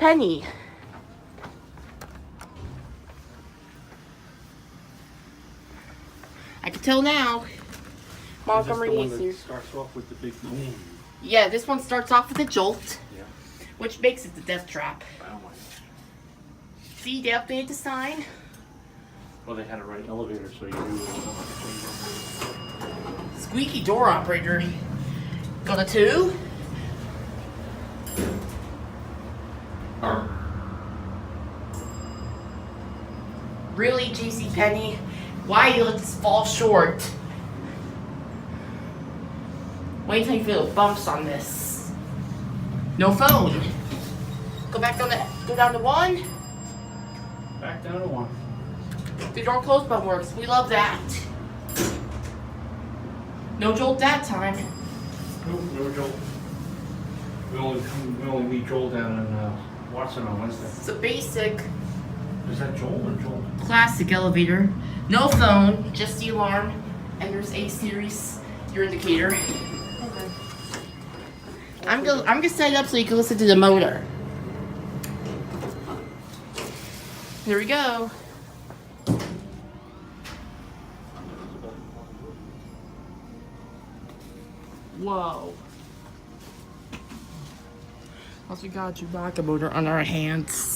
JCPenney. I can tell now. Montgomery KONE. Starts off with the big boom. Yeah, this one starts off with a jolt, Yeah. which makes it the death trap. Oh my. See, they updated the sign. Well, they had to write elevator so you knew it was Squeaky door operator. Got a 2. Really, JCPenney? Why you let this fall short? Wait until you feel the bumps on this. No phone. Go back down to go down to 1. back down to 1. The door close button works. We love that. No jolt that time. Nope, no Joel. We only meet Joel down in Watson on Wednesday. It's a basic Is that Joel or Joel? classic elevator. No phone, just the alarm, and there's A series, your indicator. Okay. I'm gonna set it up so you can listen to the motor. Here we go. Whoa. Also got a Chewbacca motor on our hands.